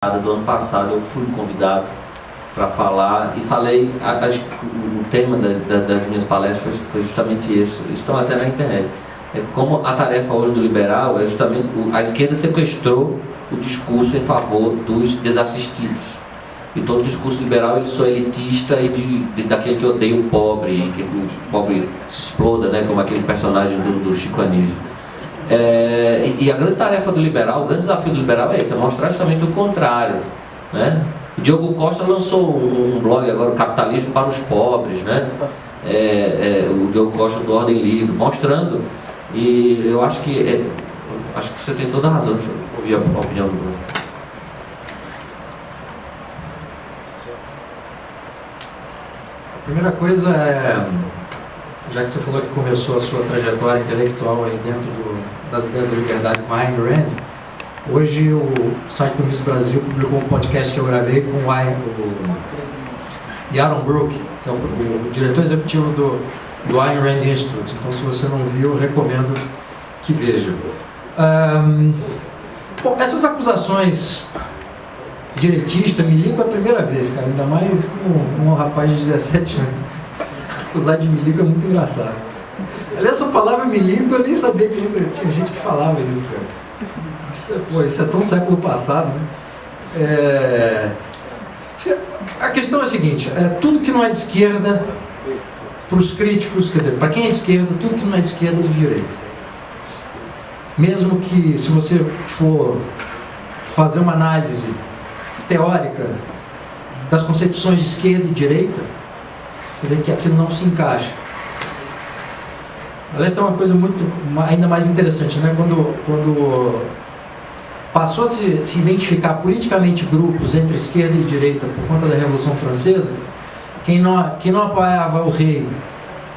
do ano passado eu fui convidado para falar e falei, o tema das minhas palestras foi justamente esse, estão até na internet. É como a tarefa hoje do liberal é justamente, a esquerda sequestrou o discurso em favor dos desassistidos. E todo discurso liberal ele só elitista e daquele que odeia o pobre, e que o pobre se exploda, né, como aquele personagem do Chico Anísio. E a grande tarefa do liberal, o grande desafio do liberal é esse, é mostrar justamente o contrário, né? O Diogo Costa lançou um blog agora, o Capitalismo para os Pobres, né? O Diogo Costa do Ordem Livre, mostrando, e eu acho que você tem toda a razão. Deixa eu ouvir a opinião do Bruno. A primeira coisa é, já que você falou que começou a sua trajetória intelectual aí dentro das ideias da liberdade com a Ayn Rand, hoje o site do Miss Brasil publicou um podcast que eu gravei com o Yaron Brook, que é o diretor executivo do Ayn Rand Institute. Então, se você não viu, eu recomendo que veja. Bom, essas acusações direitistas me ligam a primeira vez, cara, ainda mais com um rapaz de 17 anos. Acusar de milico é muito engraçado. Aliás, essa palavra milico eu nem sabia que ainda tinha gente que falava isso, cara. Isso é tão século passado, né? A questão é a seguinte, tudo que não é de esquerda, para os críticos, quer dizer, para quem é de esquerda, tudo que não é de esquerda é de direita. Mesmo que, se você for fazer uma análise teórica das concepções de esquerda e direita, você vê que aquilo não se encaixa. Aliás, tem uma coisa ainda mais interessante, né? Quando passou a se identificar politicamente grupos entre esquerda e direita por conta da Revolução Francesa, quem não apoiava o rei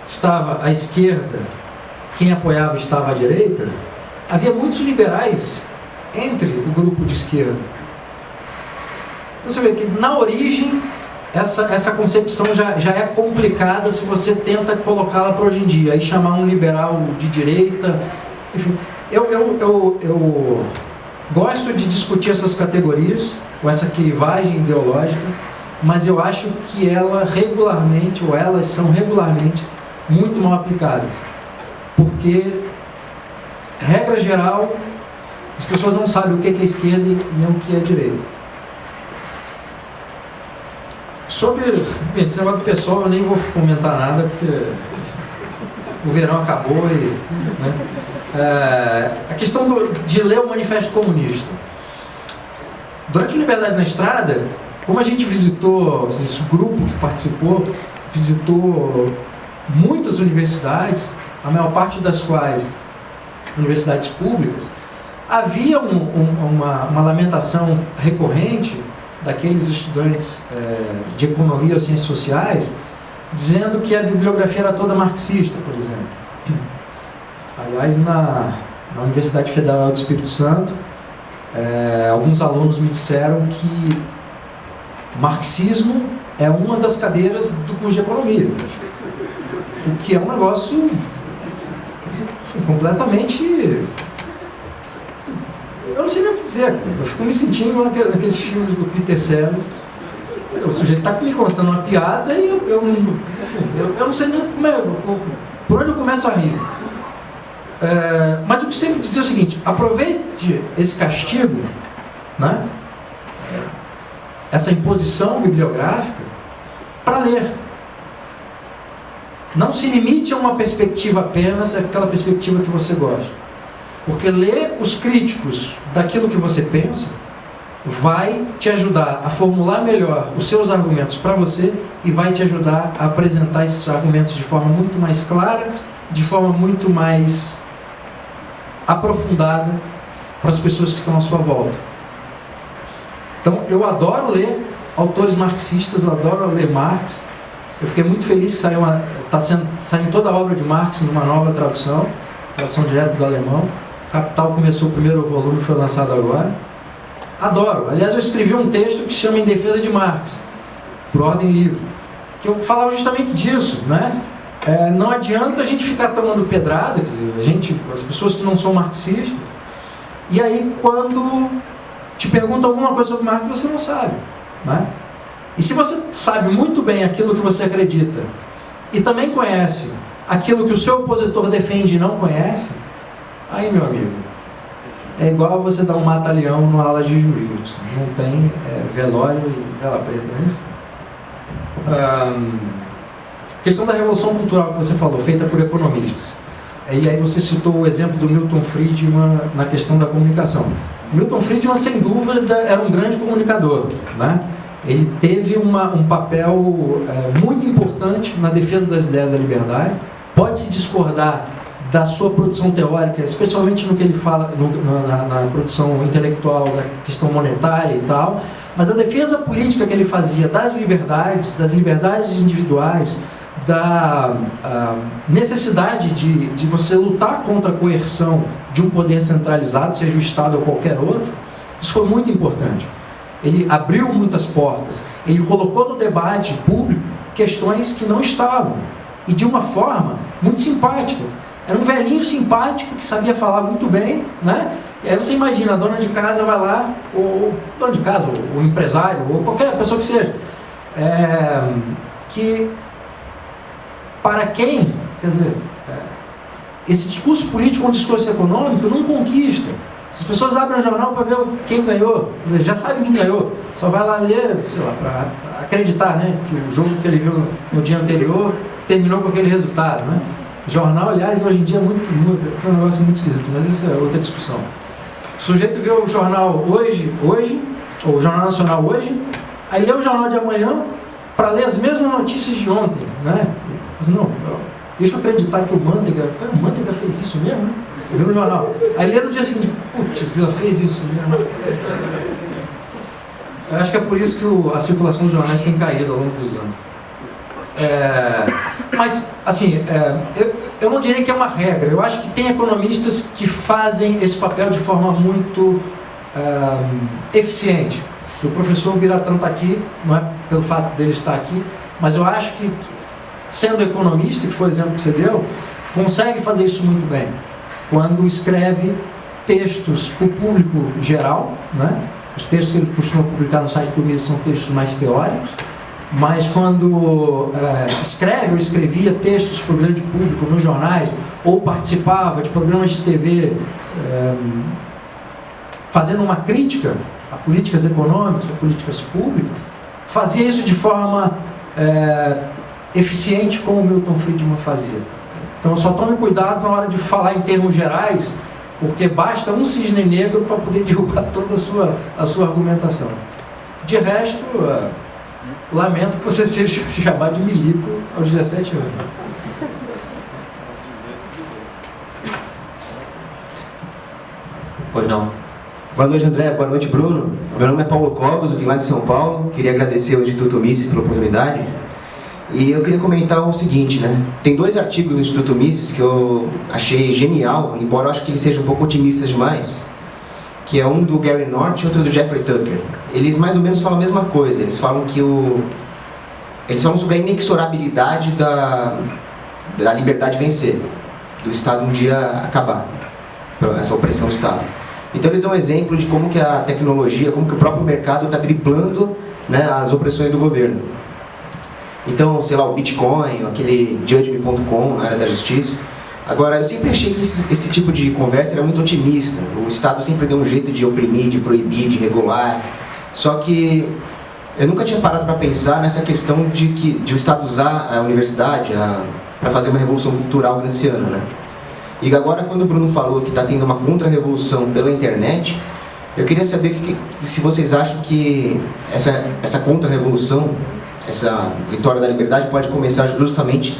estava à esquerda, quem apoiava estava à direita, havia muitos liberais entre o grupo de esquerda. Então você vê que na origem essa concepção já é complicada se você tenta colocá-la para hoje em dia, aí chamar um liberal de direita, enfim. Eu gosto de discutir essas categorias, com essa clivagem ideológica, mas eu acho que elas são regularmente muito mal aplicadas, porque, regra geral, as pessoas não sabem o que é esquerda e o que é direita. Sobre esse negócio do pessoal, eu nem vou comentar nada, porque o verão acabou e... Né? A questão de ler o Manifesto Comunista. Durante a Liberdade na Estrada, como a gente visitou, esse grupo que participou, visitou muitas universidades, a maior parte das quais universidades públicas, havia uma lamentação recorrente daqueles estudantes de economia ou ciências sociais, dizendo que a bibliografia era toda marxista, por exemplo. Aliás, na Universidade Federal do Espírito Santo, alguns alunos me disseram que marxismo é uma das cadeiras do curso de economia, o que é um negócio completamente... Eu não sei nem o que dizer, eu fico me sentindo naqueles filmes do Peter Sellers. O sujeito está me contando uma piada e eu não sei nem por onde eu começo a rir. Mas eu sempre dizer o seguinte: aproveite esse castigo, né? Essa imposição bibliográfica, para ler. Não se limite a uma perspectiva apenas, aquela perspectiva que você gosta. Porque ler os críticos daquilo que você pensa vai te ajudar a formular melhor os seus argumentos para você e vai te ajudar a apresentar esses argumentos de forma muito mais clara, de forma muito mais aprofundada para as pessoas que estão à sua volta. Então, eu adoro ler autores marxistas, eu adoro ler Marx. Eu fiquei muito feliz que está saindo toda a obra de Marx numa nova tradução direta do alemão. Capital começou o primeiro volume, foi lançado agora. Adoro. Aliás, eu escrevi um texto que se chama Em Defesa de Marx, por Ordem Livre, que eu falava justamente disso, né? Não adianta a gente ficar tomando pedrada, quer dizer, as pessoas que não são marxistas, e aí quando te pergunta alguma coisa sobre Marx que você não sabe, né? E se você sabe muito bem aquilo que você acredita e também conhece aquilo que o seu opositor defende e não conhece, aí, meu amigo, é igual você dar um mata-leão numa aula de juízo. Não tem velório e vela preta, né? Questão da revolução cultural que você falou, feita por economistas. E aí você citou o exemplo do Milton Friedman na questão da comunicação. Milton Friedman, sem dúvida, era um grande comunicador, né? Ele teve um papel muito importante na defesa das ideias da liberdade. Pode-se discordar da sua produção teórica, especialmente no que ele fala na produção intelectual, da questão monetária e tal, mas a defesa política que ele fazia das liberdades individuais, da necessidade de você lutar contra a coerção de um poder centralizado, seja o Estado ou qualquer outro, isso foi muito importante. Ele abriu muitas portas, ele colocou no debate público questões que não estavam, e de uma forma muito simpática. Era um velhinho simpático que sabia falar muito bem, né? E aí você imagina, a dona de casa vai lá, ou dona de casa, ou o empresário, ou qualquer pessoa que seja, que para quem, quer dizer, esse discurso político, um discurso econômico, não conquista. As pessoas abrem o jornal para ver quem ganhou, quer dizer, já sabe quem ganhou, só vai lá ler, sei lá, para acreditar, né, que o jogo que ele viu no dia anterior terminou com aquele resultado, né? Jornal, aliás, hoje em dia é um negócio muito esquisito, mas isso é outra discussão. O sujeito vê o jornal hoje, ou o Jornal Nacional hoje, aí lê o jornal de amanhã para ler as mesmas notícias de ontem, né? Mas não, deixa eu acreditar que o Manteiga fez isso mesmo, né? Eu vi no jornal. Aí lê no dia seguinte, putz, ela fez isso mesmo. Eu acho que é por isso que a circulação dos jornais tem caído ao longo dos anos. Mas, assim, eu não diria que é uma regra. Eu acho que tem economistas que fazem esse papel de forma muito eficiente. O professor Biratã está aqui, não é pelo fato dele estar aqui, mas eu acho que, sendo economista, que foi o exemplo que você deu, consegue fazer isso muito bem. Quando escreve textos para o público geral, né? Os textos que ele costuma publicar no site do Mises são textos mais teóricos, mas quando escreve ou escrevia textos para o grande público nos jornais, ou participava de programas de TV fazendo uma crítica a políticas econômicas, a políticas públicas, fazia isso de forma eficiente, como o Milton Friedman fazia. Então só tome cuidado na hora de falar em termos gerais, porque basta um cisne negro para poder derrubar toda a sua argumentação. De resto, lamento que você seja se chamar de milico aos 17 anos. Pois não. Boa noite, André. Boa noite, Bruno. Meu nome é Paulo Cobos, eu vim lá de São Paulo. Queria agradecer ao Instituto Mises pela oportunidade. E eu queria comentar o seguinte, né? Tem 2 artigos do Instituto Mises que eu achei genial, embora eu acho que eles sejam um pouco otimistas demais, que é um do Gary North e outro do Jeffrey Tucker. Eles mais ou menos falam a mesma coisa. Eles falam que eles falam sobre a inexorabilidade da liberdade vencer, do Estado um dia acabar, essa opressão do Estado. Então eles dão um exemplo de como que a tecnologia, como que o próprio mercado está driblando, né, as opressões do governo. Então, sei lá, o Bitcoin, aquele Judgment.com na área da justiça. Agora, eu sempre achei que esse tipo de conversa era muito otimista. O Estado sempre deu um jeito de oprimir, de proibir, de regular. Só que eu nunca tinha parado para pensar nessa questão de o Estado usar a universidade para fazer uma revolução cultural gramsciana, né? E agora, quando o Bruno falou que está tendo uma contra-revolução pela internet, eu queria saber se vocês acham que essa contra-revolução, essa vitória da liberdade pode começar justamente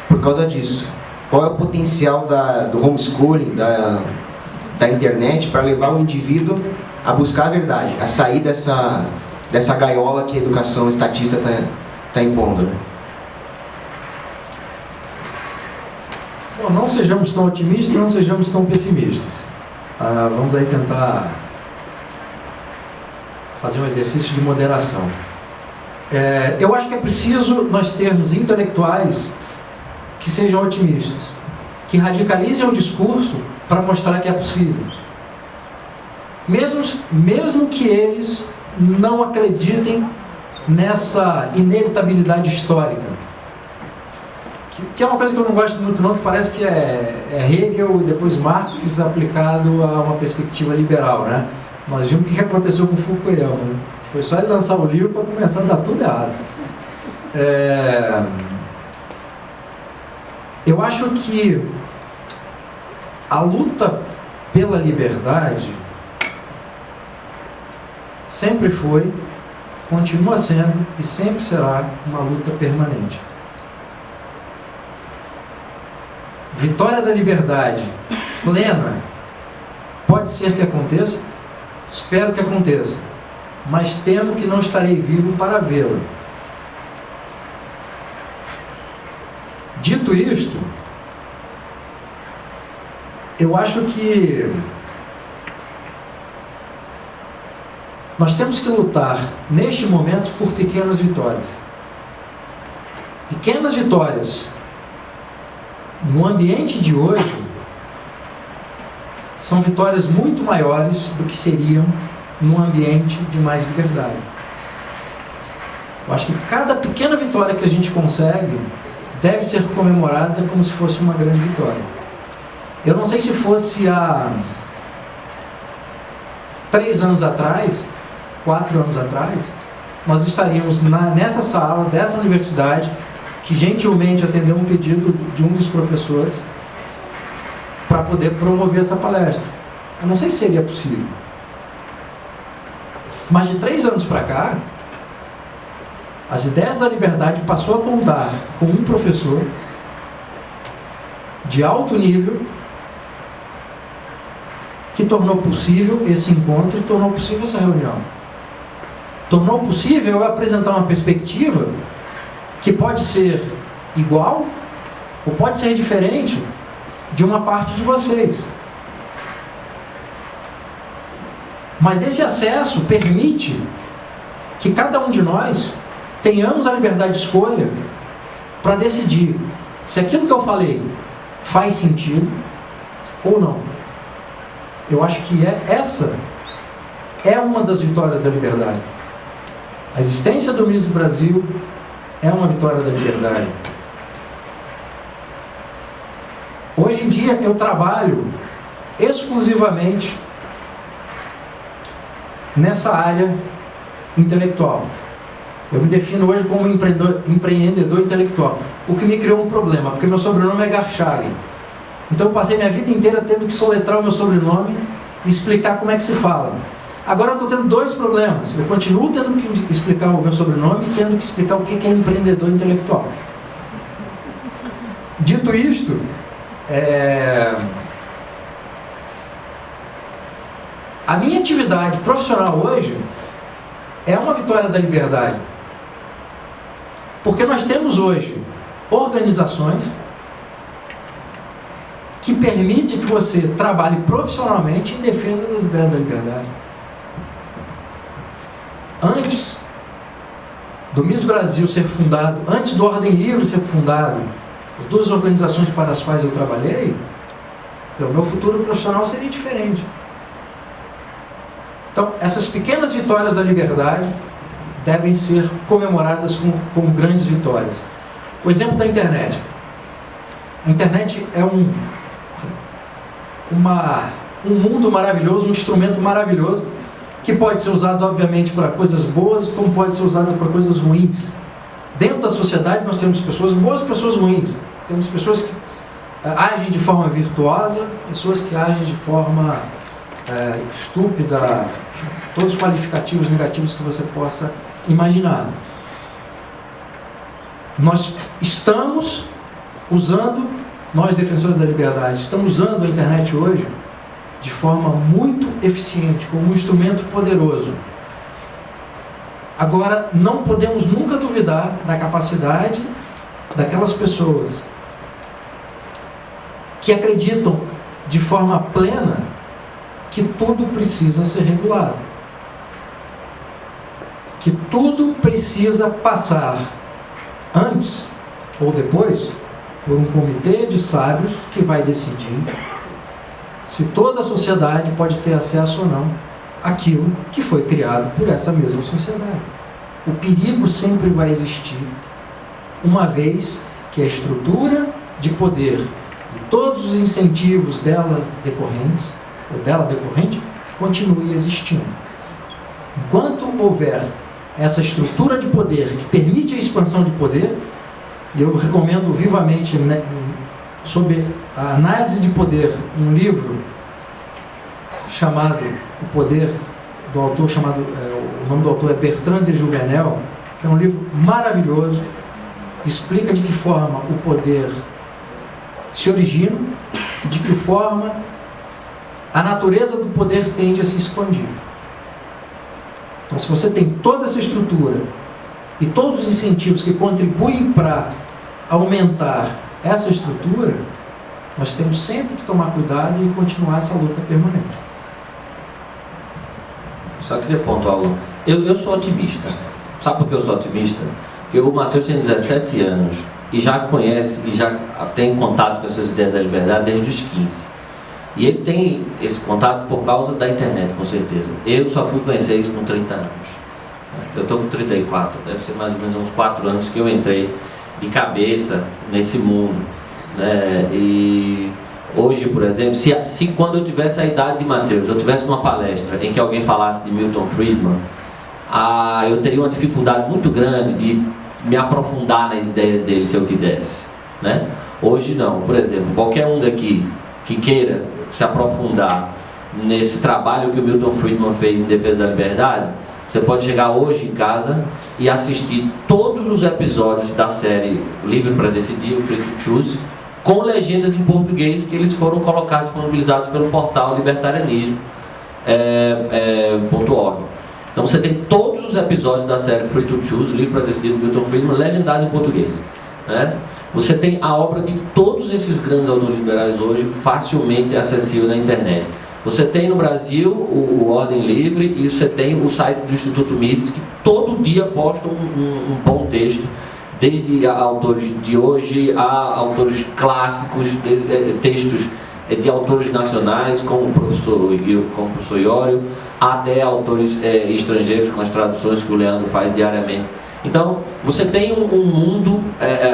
por causa disso. Qual é o potencial do homeschooling, da internet, para levar o indivíduo a buscar a verdade, a sair dessa gaiola que a educação estatista está impondo, né? Bom, não sejamos tão otimistas, não sejamos tão pessimistas. Vamos aí tentar fazer um exercício de moderação. Eu acho que é preciso nós termos intelectuais que sejam otimistas, que radicalizem o discurso para mostrar que é possível. mesmo que eles não acreditem nessa inevitabilidade histórica, que é uma coisa que eu não gosto muito não, que parece que é Hegel e depois Marx aplicado a uma perspectiva liberal, né? Nós vimos o que aconteceu com Fukuyama, né? Foi só ele lançar o livro para começar a dar tudo errado. Eu acho que a luta pela liberdade sempre foi, continua sendo e sempre será uma luta permanente. Vitória da liberdade plena pode ser que aconteça, espero que aconteça, mas temo que não estarei vivo para vê-la. Dito isto, eu acho que nós temos que lutar neste momento por pequenas vitórias. Pequenas vitórias no ambiente de hoje são vitórias muito maiores do que seriam num ambiente de mais liberdade. Eu acho que cada pequena vitória que a gente consegue deve ser comemorada como se fosse uma grande vitória. Eu não sei se fosse há 3 anos atrás, 4 anos atrás, nós estaríamos nessa sala dessa universidade, que gentilmente atendeu um pedido de um dos professores para poder promover essa palestra. Eu não sei se seria possível. Mas de 3 anos para cá, as ideias da liberdade passou a contar com um professor de alto nível que tornou possível esse encontro e tornou possível essa reunião. Tornou possível eu apresentar uma perspectiva que pode ser igual ou pode ser diferente de uma parte de vocês. Mas esse acesso permite que cada um de nós tenhamos a liberdade de escolha para decidir se aquilo que eu falei faz sentido ou não. Eu acho que essa é uma das vitórias da liberdade. A existência do Mises Brasil é uma vitória da liberdade. Hoje em dia eu trabalho exclusivamente nessa área intelectual. Eu me defino hoje como empreendedor intelectual, o que me criou um problema, porque meu sobrenome é Garchagen. Então eu passei minha vida inteira tendo que soletrar o meu sobrenome e explicar como é que se fala. Agora eu estou tendo 2 problemas. Eu continuo tendo que explicar o meu sobrenome e tendo que explicar o que é empreendedor intelectual. Dito isto, a minha atividade profissional hoje é uma vitória da liberdade. Porque nós temos hoje organizações que permitem que você trabalhe profissionalmente em defesa das ideias da liberdade. Antes do Mises Brasil ser fundado, antes do Ordem Livre ser fundado, as 2 organizações para as quais eu trabalhei, o meu futuro profissional seria diferente. Então, essas pequenas vitórias da liberdade devem ser comemoradas com grandes vitórias. O exemplo da internet. A internet é um mundo maravilhoso, um instrumento maravilhoso, que pode ser usado, obviamente, para coisas boas, como pode ser usado para coisas ruins. Dentro da sociedade nós temos pessoas boas e pessoas ruins. Temos pessoas que agem de forma virtuosa, pessoas que agem de forma estúpida, todos os qualificativos negativos que você possa imaginar. Nós estamos usando, nós defensores da liberdade, estamos usando a internet hoje de forma muito eficiente, como um instrumento poderoso. Agora, não podemos nunca duvidar da capacidade daquelas pessoas que acreditam de forma plena que tudo precisa ser regulado, que tudo precisa passar antes ou depois por um comitê de sábios que vai decidir se toda a sociedade pode ter acesso ou não aquilo que foi criado por essa mesma sociedade. O perigo sempre vai existir, uma vez que a estrutura de poder e todos os incentivos dela decorrentes, ou dela decorrente, continue existindo. Enquanto houver essa estrutura de poder que permite a expansão de poder, eu recomendo vivamente, né, sobre a análise de poder, um livro chamado O Poder, do autor chamado, o nome do autor é Bertrand de Jouvenel, que é um livro maravilhoso, explica de que forma o poder se origina, de que forma a natureza do poder tende a se expandir. Então, se você tem toda essa estrutura e todos os incentivos que contribuem para aumentar essa estrutura, nós temos sempre que tomar cuidado e continuar essa luta permanente. Só queria pontuar algo. Eu sou otimista. Sabe por que eu sou otimista? Porque o Matheus tem 17 anos e já conhece e já tem contato com essas ideias da liberdade desde os 15. E ele tem esse contato por causa da internet, com certeza. Eu só fui conhecer isso com 30 anos. Eu estou com 34, deve ser mais ou menos uns 4 anos que eu entrei de cabeça nesse mundo, né? E hoje, por exemplo, se quando eu tivesse a idade de Matheus, eu tivesse uma palestra em que alguém falasse de Milton Friedman, eu teria uma dificuldade muito grande de me aprofundar nas ideias dele se eu quisesse, né? Hoje não. Por exemplo, qualquer um daqui que queira se aprofundar nesse trabalho que o Milton Friedman fez em defesa da liberdade, você pode chegar hoje em casa e assistir todos os episódios da série Livre para Decidir, o Free to Choose, com legendas em português que eles foram colocados, disponibilizados pelo portal libertarianismo.org. Então você tem todos os episódios da série Free to Choose, Livre para Decidir, do Milton Friedman, legendados em português, né? Você tem a obra de todos esses grandes autores liberais hoje facilmente acessível na internet. Você tem no Brasil o Ordem Livre e você tem o site do Instituto Mises, que todo dia posta um bom texto, desde autores de hoje a autores clássicos, textos de autores nacionais, como o professor Iório, até autores estrangeiros, com as traduções que o Leandro faz diariamente. Então, você tem um mundo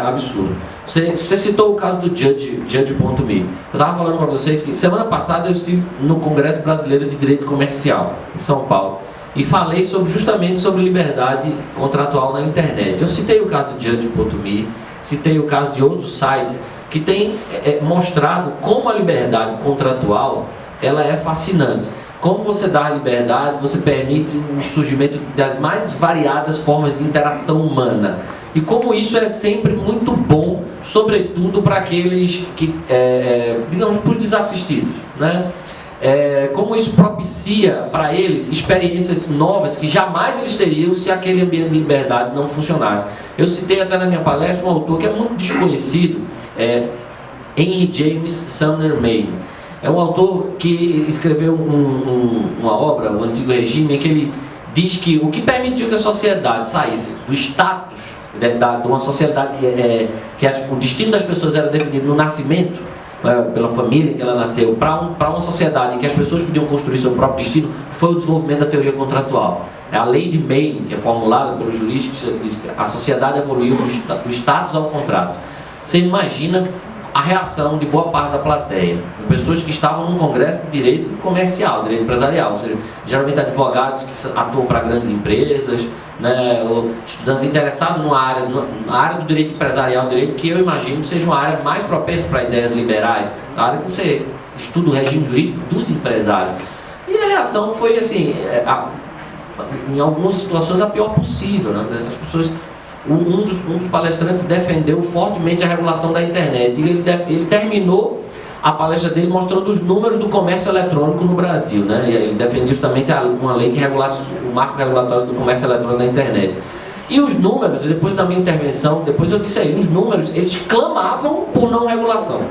absurdo. Você citou o caso do Judge.me. Eu estava falando para vocês que semana passada eu estive no Congresso Brasileiro de Direito Comercial, em São Paulo, e falei justamente sobre liberdade contratual na internet. Eu citei o caso do Judge.me, citei o caso de outros sites que têm mostrado como a liberdade contratual ela é fascinante. Como você dá liberdade, você permite o surgimento das mais variadas formas de interação humana. E como isso é sempre muito bom, sobretudo para aqueles que, digamos, para os desassistidos, né? Como isso propicia para eles experiências novas que jamais eles teriam se aquele ambiente de liberdade não funcionasse. Eu citei até na minha palestra um autor que é muito desconhecido, Henry James Sumner May. É um autor que escreveu uma obra, O Antigo Regime, em que ele diz que o que permitiu que a sociedade saísse do status de uma sociedade que o destino das pessoas era definido no nascimento, pela família em que ela nasceu, para uma sociedade em que as pessoas podiam construir seu próprio destino, foi o desenvolvimento da teoria contratual. É a lei de May, que é formulada pelos juristas, que diz que a sociedade evoluiu do status ao contrato. Você imagina a reação de boa parte da plateia, pessoas que estavam num congresso de direito comercial, direito empresarial, ou seja, geralmente advogados que atuam para grandes empresas, né, ou estudantes interessados na área do direito empresarial, direito que eu imagino seja uma área mais propensa para ideias liberais, a área que você estuda o regime jurídico dos empresários. E a reação foi assim, em algumas situações a pior possível, né? As pessoas... Um dos palestrantes defendeu fortemente a regulação da internet. E ele terminou a palestra dele mostrando os números do comércio eletrônico no Brasil, né? E ele defendia justamente uma lei que regulasse o marco regulatório do comércio eletrônico na internet. E os números, depois da minha intervenção, depois eu disse aí, os números, eles clamavam por não regulação.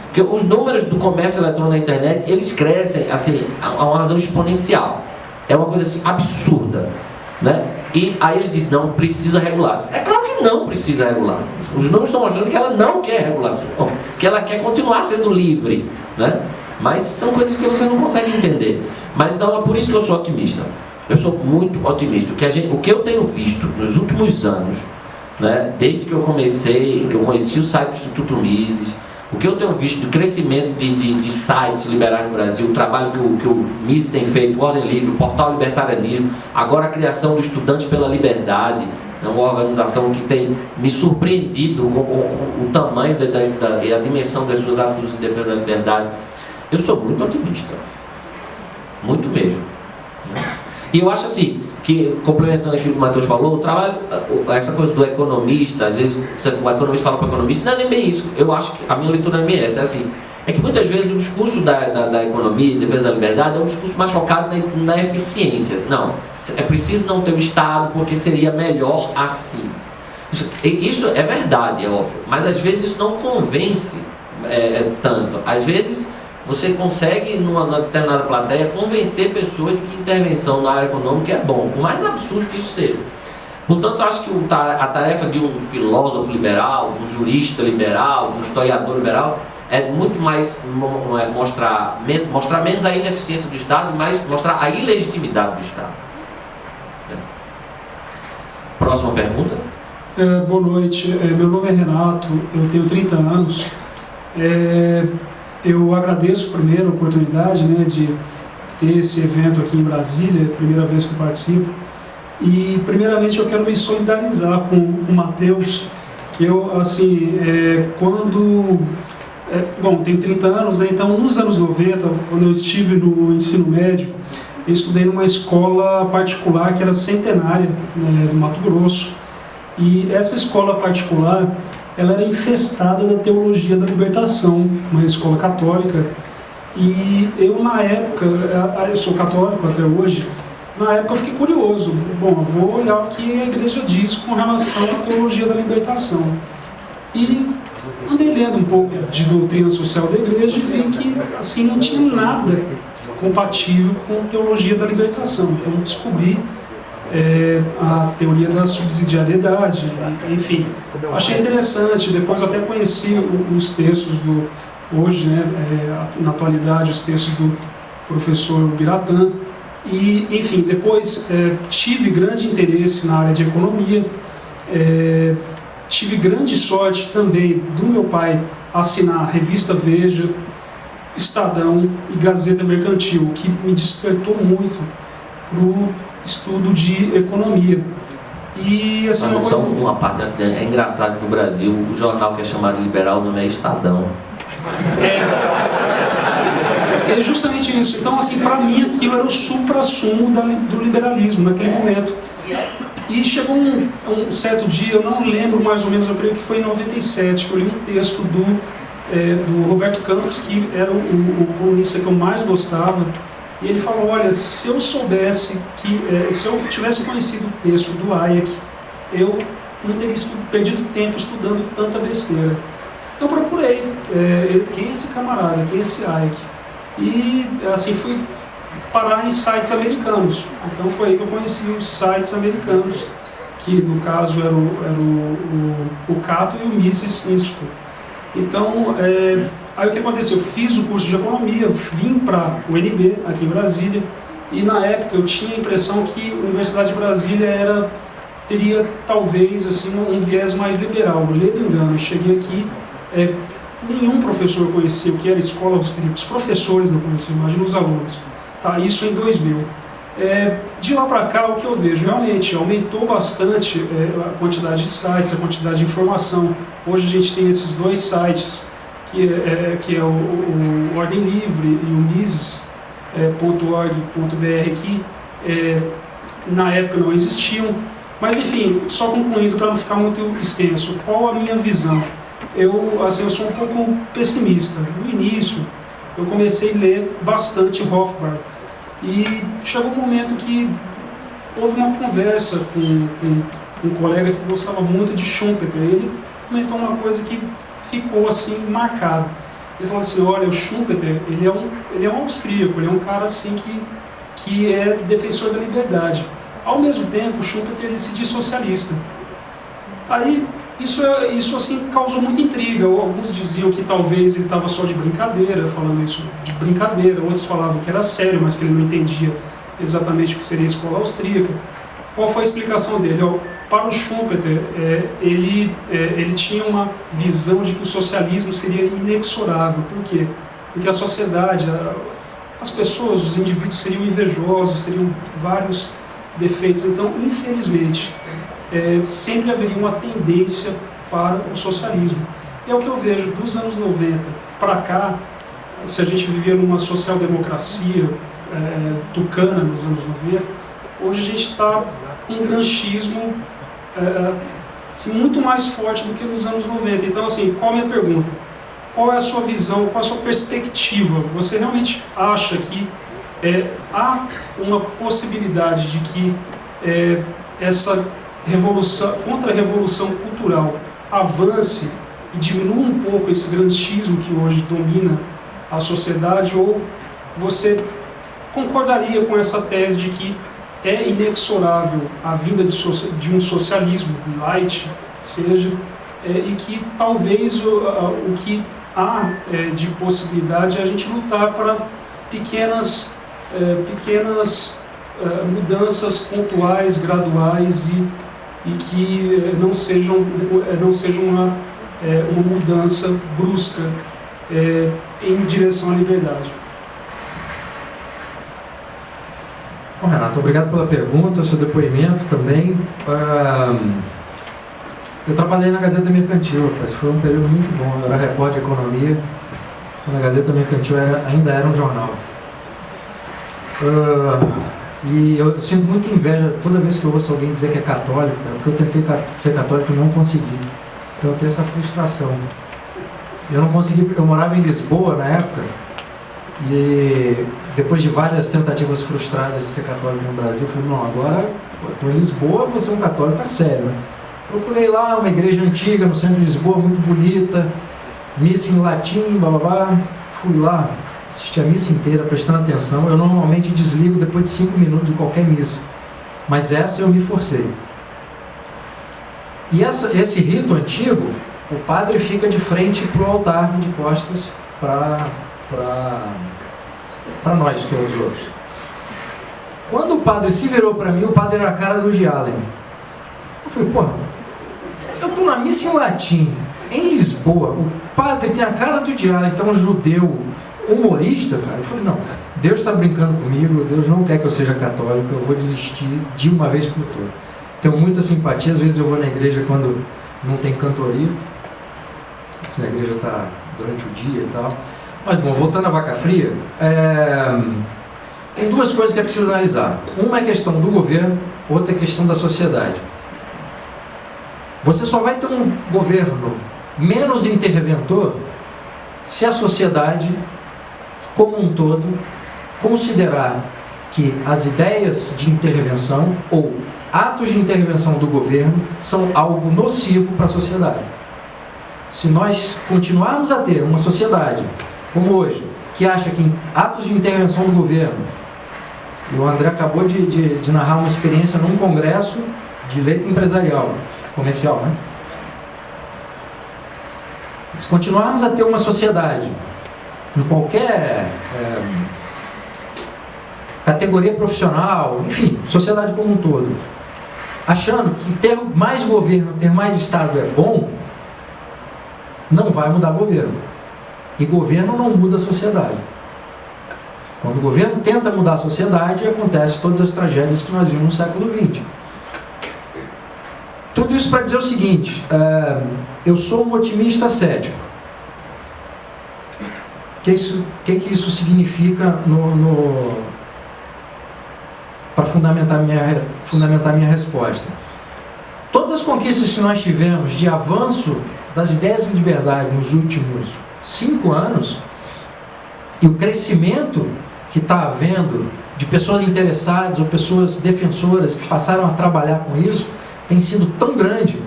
Porque os números do comércio eletrônico na internet, eles crescem assim, a uma razão exponencial. É uma coisa assim, absurda, né? E aí ele diz, não precisa regular. É claro que não precisa regular. Os números estão mostrando que ela não quer regulação, que ela quer continuar sendo livre, né? Mas são coisas que você não consegue entender. Mas então é por isso que eu sou otimista. Eu sou muito otimista. O que eu tenho visto nos últimos anos, né, desde que eu conheci o site do Instituto Mises, o que eu tenho visto do crescimento de sites liberais no Brasil, o trabalho que o Mises tem feito, o Ordem Livre, o Portal Libertarianismo, agora a criação do Estudantes pela Liberdade, é uma organização que tem me surpreendido com o tamanho e a dimensão das suas atitudes em defesa da liberdade. Eu sou muito otimista. Muito mesmo. E eu acho assim, que complementando aquilo que o Matheus falou, o trabalho, essa coisa do economista, às vezes o economista fala para o economista, não é nem bem isso. Eu acho que a minha leitura é essa, é assim, é que muitas vezes o discurso da economia, defesa da liberdade, é um discurso mais focado na eficiência. Não, é preciso não ter o Estado porque seria melhor assim. Isso é verdade, é óbvio, mas às vezes isso não convence tanto. Às vezes você consegue, numa determinada plateia, convencer pessoas de que intervenção na área econômica é bom, por mais absurdo que isso seja. Portanto, acho que a tarefa de um filósofo liberal, de um jurista liberal, de um historiador liberal, é muito mais mostrar menos a ineficiência do Estado, mas mostrar a ilegitimidade do Estado. Próxima pergunta. Boa noite, meu nome é Renato, eu tenho 30 anos. Eu agradeço primeiro a oportunidade, né, de ter esse evento aqui em Brasília, primeira vez que eu participo. E primeiramente eu quero me solidarizar com o Matheus, que eu, assim, tenho 30 anos, né, então nos anos 90, quando eu estive no ensino médio, eu estudei numa escola particular que era centenária, né, no Mato Grosso. E essa escola particular, ela era infestada da teologia da libertação, uma escola católica. E eu, na época, eu sou católico até hoje, na época eu fiquei curioso. Bom, eu vou olhar o que a igreja diz com relação à teologia da libertação. E andei lendo um pouco de doutrina social da igreja e vi que, assim, não tinha nada compatível com a teologia da libertação. Então eu descobri a teoria da subsidiariedade, enfim, achei interessante. Depois até conheci os textos hoje, né, na atualidade, os textos do professor Biratã, e enfim, depois tive grande interesse na área de economia, tive grande sorte também do meu pai assinar a revista Veja, Estadão e Gazeta Mercantil, o que me despertou muito para o estudo de economia. E assim, uma parte é engraçado que no Brasil o jornal que é chamado liberal não é Estadão. É justamente isso. Então, assim, para mim aquilo era o supra-sumo do liberalismo naquele momento. E chegou um certo dia, eu não lembro mais ou menos, eu creio que foi em 97, que eu li um texto do Roberto Campos, que era o colunista que eu mais gostava. E ele falou, olha, se eu soubesse se eu tivesse conhecido o texto do Hayek, eu não teria perdido tempo estudando tanta besteira. Eu procurei, quem é esse camarada, quem é esse Hayek? E assim fui parar em sites americanos. Então foi aí que eu conheci os sites americanos, que no caso era o Cato e o Mises Institute. Então, aí o que aconteceu? Eu fiz o curso de economia, vim para o UNB, aqui em Brasília, e na época eu tinha a impressão que a Universidade de Brasília teria talvez assim, um viés mais liberal. Ledo engano, eu cheguei aqui, nenhum professor conhecia o que era escola austríaca, os professores não conheciam, imagina os alunos. Tá, isso em 2000. De lá para cá, o que eu vejo realmente aumentou bastante a quantidade de sites, a quantidade de informação. Hoje a gente tem esses dois sites, que é o Ordem Livre e o Mises.org.br, que na época não existiam. Mas enfim, só concluindo para não ficar muito extenso, qual a minha visão? Eu sou um pouco pessimista. No início, eu comecei a ler bastante Rothbard. E chegou um momento que houve uma conversa com um colega que gostava muito de Schumpeter. Ele comentou uma coisa que ficou assim marcado. Ele falou assim, olha, o Schumpeter, ele é um austríaco, ele é um cara assim que é defensor da liberdade. Ao mesmo tempo, o Schumpeter ele se diz socialista. Aí, isso assim, causou muita intriga. Alguns diziam que talvez ele estava só de brincadeira, falando isso de brincadeira. Outros falavam que era sério, mas que ele não entendia exatamente o que seria a escola austríaca. Qual foi a explicação dele? Para o Schumpeter, ele tinha uma visão de que o socialismo seria inexorável. Por quê? Porque a sociedade, as pessoas, os indivíduos seriam invejosos, teriam vários defeitos. Então, infelizmente, sempre haveria uma tendência para o socialismo. E é o que eu vejo dos anos 90 para cá. Se a gente vivia numa social-democracia tucana nos anos 90, hoje a gente está com um granchismo assim, muito mais forte do que nos anos 90. Então, assim, qual é a minha pergunta? Qual é a sua visão, qual é a sua perspectiva? Você realmente acha que há uma possibilidade de que essa contra-revolução cultural avance e diminua um pouco esse granchismo que hoje domina a sociedade, ou você concordaria com essa tese de que é inexorável a vinda de um socialismo light, que seja, e que talvez o que há de possibilidade é a gente lutar para pequenas mudanças pontuais, graduais e que não sejam uma mudança brusca em direção à liberdade. Bom, Renato, obrigado pela pergunta, seu depoimento também. Eu trabalhei na Gazeta Mercantil, mas foi um período muito bom. Eu era repórter de economia, quando a Gazeta Mercantil ainda era um jornal. E eu sinto muita inveja toda vez que eu ouço alguém dizer que é católico, porque eu tentei ser católico e não consegui. Então eu tenho essa frustração. Eu não consegui, porque eu morava em Lisboa na época, e depois de várias tentativas frustradas de ser católico no Brasil, eu falei, não, agora eu estou em Lisboa, vou ser um católico a sério, né? Procurei lá uma igreja antiga no centro de Lisboa, muito bonita, missa em latim, blá blá blá. Fui lá, assisti a missa inteira, prestando atenção. Eu normalmente desligo depois de 5 minutos de qualquer missa, mas essa eu me forcei. E esse rito antigo, o padre fica de frente para o altar, de costas para nós, todos os outros. Quando o padre se virou para mim, o padre era a cara do Woody Allen. Eu falei, porra, eu estou na missa em latim, em Lisboa, o padre tem a cara do Woody Allen, que é um judeu humorista, cara. Eu falei, não, Deus está brincando comigo, Deus não quer que eu seja católico, eu vou desistir de uma vez por todas. Tenho muita simpatia, às vezes eu vou na igreja quando não tem cantoria, assim, a igreja está durante o dia e tal. Mas, bom, voltando à vaca fria, tem duas coisas que é preciso analisar. Uma é a questão do governo, outra é a questão da sociedade. Você só vai ter um governo menos interventor se a sociedade, como um todo, considerar que as ideias de intervenção ou atos de intervenção do governo são algo nocivo para a sociedade. Se nós continuarmos a ter uma sociedade como hoje, que acha que atos de intervenção do governo, e o André acabou de narrar uma experiência num congresso de direito empresarial, comercial, né? Se continuarmos a ter uma sociedade, em qualquer categoria profissional, enfim, sociedade como um todo, achando que ter mais governo, ter mais Estado é bom, não vai mudar governo. E governo não muda a sociedade. Quando o governo tenta mudar a sociedade, acontecem todas as tragédias que nós vimos no século XX. Tudo isso para dizer o seguinte, eu sou um otimista cético. O que isso significa para fundamentar minha resposta? Todas as conquistas que nós tivemos de avanço das ideias de liberdade nos últimos 5 anos e o crescimento que está havendo de pessoas interessadas ou pessoas defensoras que passaram a trabalhar com isso tem sido tão grande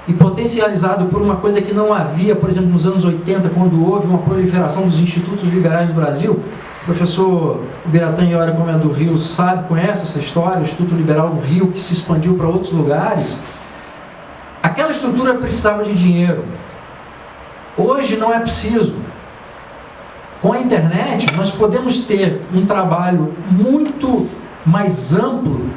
e potencializado por uma coisa que não havia, por exemplo, nos anos 80, quando houve uma proliferação dos institutos liberais do Brasil. O professor Ubiratã Iora, como é do Rio, conhece essa história, o Instituto Liberal do Rio, que se expandiu para outros lugares. Aquela estrutura precisava de dinheiro. Hoje não é preciso. Com a internet, nós podemos ter um trabalho muito mais amplo